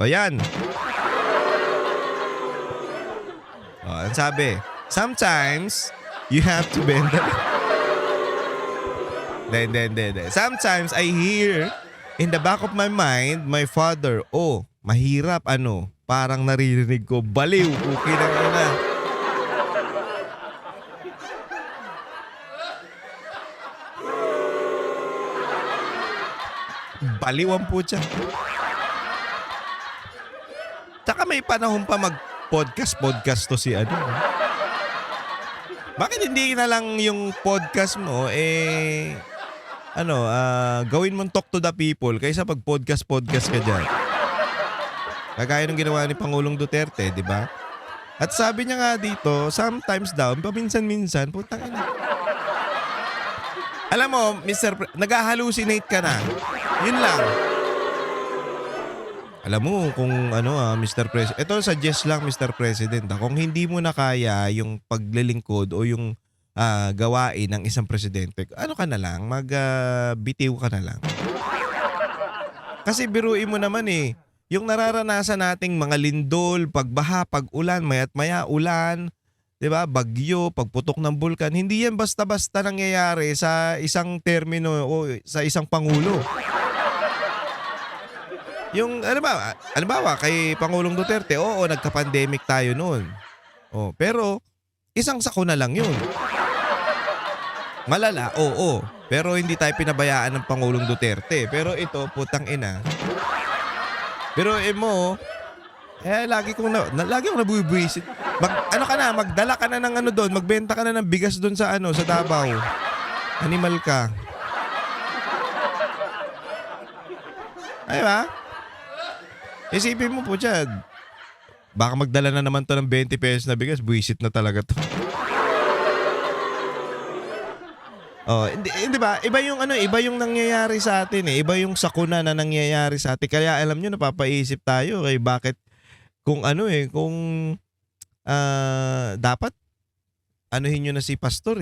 O yan. O, ang sabi, sometimes you have to bend the... Hindi. Sometimes I hear in the back of my mind, my father, oh, mahirap ano, parang naririnig ko, baliw, okay na na. Baliw ang putya. Tsaka may panahon pa mag-podcast to si ano. Bakit hindi na lang yung podcast mo, gawin mong talk to the people kaysa pag-podcast ka dyan. Kagaya ng ginawa ni Pangulong Duterte, di ba? At sabi niya nga dito, sometimes daw, paminsan-minsan, putang ina. Alam mo, nag-hallucinate ka na. Yun lang. Alam mo kung Mr. President. Ito suggest lang Mr. President. Kung hindi mo na kaya yung paglilingkod o yung gawain ng isang presidente, ano ka na lang, bitiw ka na lang. Kasi biruin mo naman yung nararanasan nating mga lindol, pagbaha, pag-ulan, maya't maya ulan, 'di ba? Bagyo, pagputok ng bulkan, hindi yan basta-basta nangyayari sa isang termino o sa isang pangulo. Yung halimbawa kay Pangulong Duterte, oo, nagka-pandemic tayo noon. Oh, pero isang sakuna lang 'yun. Malala, oo. Pero hindi tayo pinabayaan ng Pangulong Duterte. Pero ito, putang ina. Pero lagi akong nabubuwisit. Magdala ka na ng doon, magbenta ka na ng bigas doon sa sa Davao. Animal ka. Ay ba? Isipin mo po dyan. Baka magdala na naman to ng 20 pesos na bigas, buwisit na talaga to. Oh, hindi ba? Iba yung nangyayari sa atin Iba yung sakuna na nangyayari sa atin. Kaya alam niyo napapaisip tayo bakit kung dapat anuhin niyo na si pastor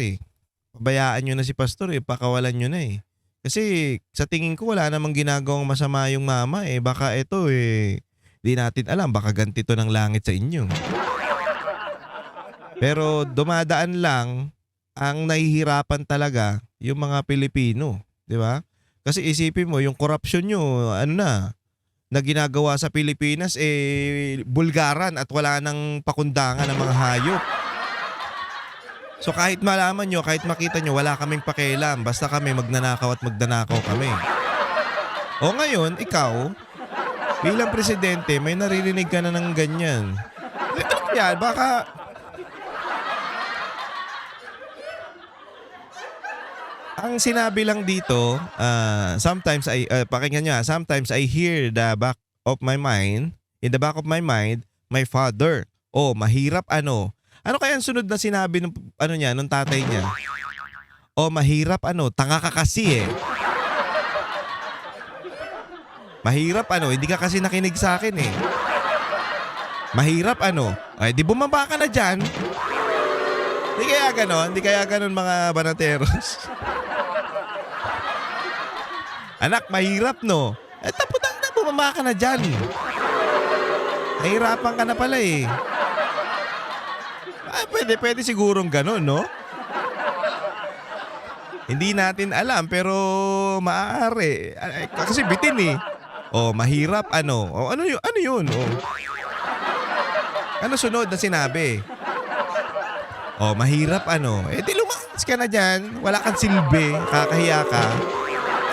Pabayaan niyo na si pastor pakawalan niyo na Kasi sa tingin ko wala namang ginagawang masama yung mama Baka ito di natin alam, baka ganti to ng langit sa inyo. Pero dumadaan lang ang nahihirapan talaga yung mga Pilipino, di ba? Kasi isipin mo, yung corruption nyo, na ginagawa sa Pilipinas, bulgaran at wala nang pakundangan ng mga hayop. So kahit malaman nyo, kahit makita nyo, wala kaming pakialam. Basta kami magnanakaw at magnanakaw kami. O ngayon, ikaw, bilang presidente, may naririnig ka na ng ganyan. Yan, baka... Ang sinabi lang dito, sometimes pakinggan nyo sometimes I hear in the back of my mind, my father. Oh, mahirap ano. Ano kaya ang sunod na sinabi ng nung tatay niya? Oh, mahirap tanga ka kasi Mahirap hindi ka kasi nakinig sa akin Mahirap ay di bumaba ka na dyan. Hindi kaya ganon mga banateros. Anak, mahirap no? Taputang na, bumaba ka na dyan. Nahirapan ka na pala Pwede sigurong ganon, no? Hindi natin alam, pero maaari. Kasi bitin Oh, mahirap Oh, ano yun? Oh. Ano sunod na sinabi? Oh, mahirap di lumakas ka na dyan. Wala kang silbi. Kakahiya ka.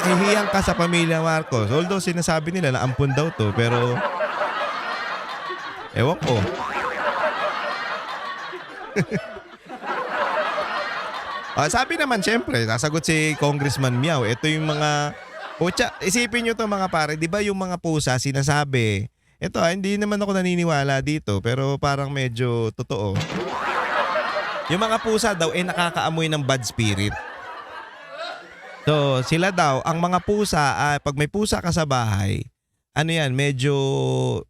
Hihiyang ka sa pamilya Marcos. Although sinasabi nila na ampun daw to, pero ewan ko. Sabi naman syempre, sasagot si Congressman Miao. Ito yung mga isipin nyo to mga pare, di ba yung mga pusa sinasabi, ito hindi naman ako naniniwala dito, pero parang medyo totoo. Yung mga pusa daw nakakaamoy ng bad spirit. So, sila daw, ang mga pusa, pag may pusa ka sa bahay, medyo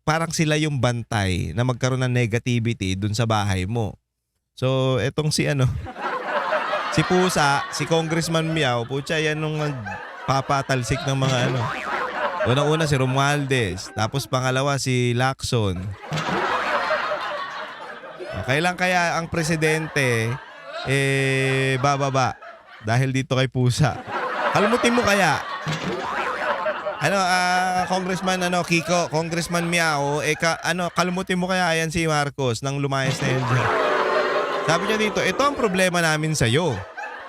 parang sila yung bantay na magkaroon ng negativity dun sa bahay mo. So, etong si pusa, si Congressman Miao, yan nung papatalsik ng mga Unang-una si Romualdez, tapos pangalawa si Lacson. Kailan kaya ang presidente bababa dahil dito kay Pusa? Kalmutin mo kaya. Congressman Kiko, Congressman Miao, kalmutin mo kaya yan si Marcos nang lumayas na yan dyan. Sabi niya dito, ito ang problema namin sa'yo.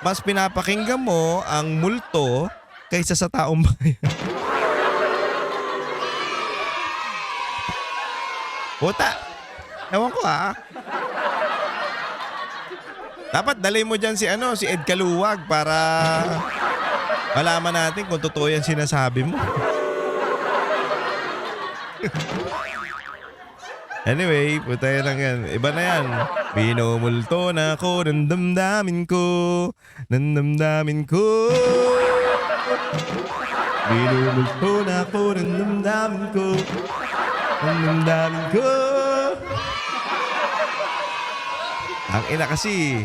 Mas pinapakinggan mo ang multo kaysa sa taong bayan. Puta, ewan ko Dapat dalhin mo dyan si Ed Kaluwag para malaman natin kung totoo yan sinasabi mo. Anyway, puta yan lang yan. Iba na yan. Pinumulto na ako ng damdamin ko. Ng damdamin ko. Pinumulto na ako ng damdamin ko. Ng damdamin ko. Ang ina kasi.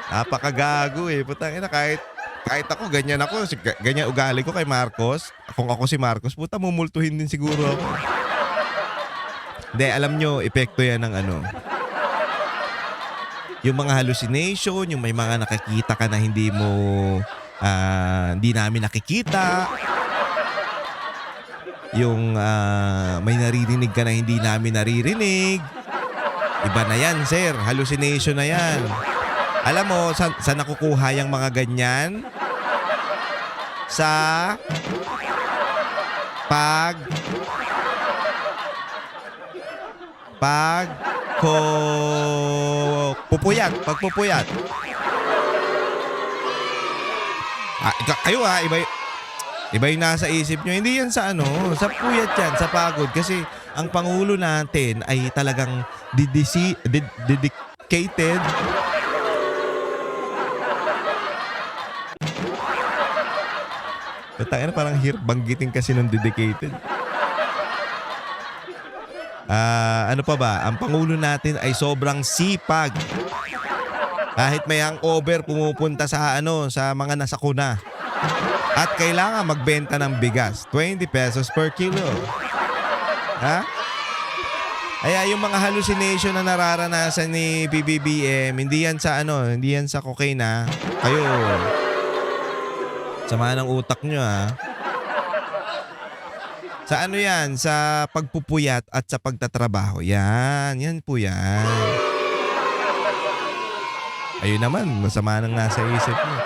Napakagago Putang ina, kahit ako, ganyan ako. Ganyan ugali ko kay Marcos. Kung ako si Marcos, puta, mumultuhin din siguro ako. Hindi, alam nyo, epekto yan ng yung mga hallucination, yung may mga nakikita ka na hindi namin nakikita. Yung may naririnig ka na hindi namin naririnig. Iba na yan, sir. Hallucination na yan. Alam mo, saan nakukuha yung mga ganyan? Sa pagpupuyat. Kayo iba yung nasa isip nyo. Hindi yan sa sa puyat yan, sa pagod. Kasi ang Pangulo natin ay talagang dedicated. Tangina, parang hirap banggitin kasi ng dedicated. Ano pa ba? Ang Pangulo natin ay sobrang sipag. Kahit may hangover, pumupunta sa mga nasakuna. At kailangan magbenta ng bigas. 20 pesos per kilo. Ha? Kaya yung mga hallucination na nararanasan ni PBBM, hindi yan sa cocaine Kayo, sama ng utak nyo Sa yan? Sa pagpupuyat at sa pagtatrabaho. Yan po yan. Ayun naman, masama nang nasa isip nyo.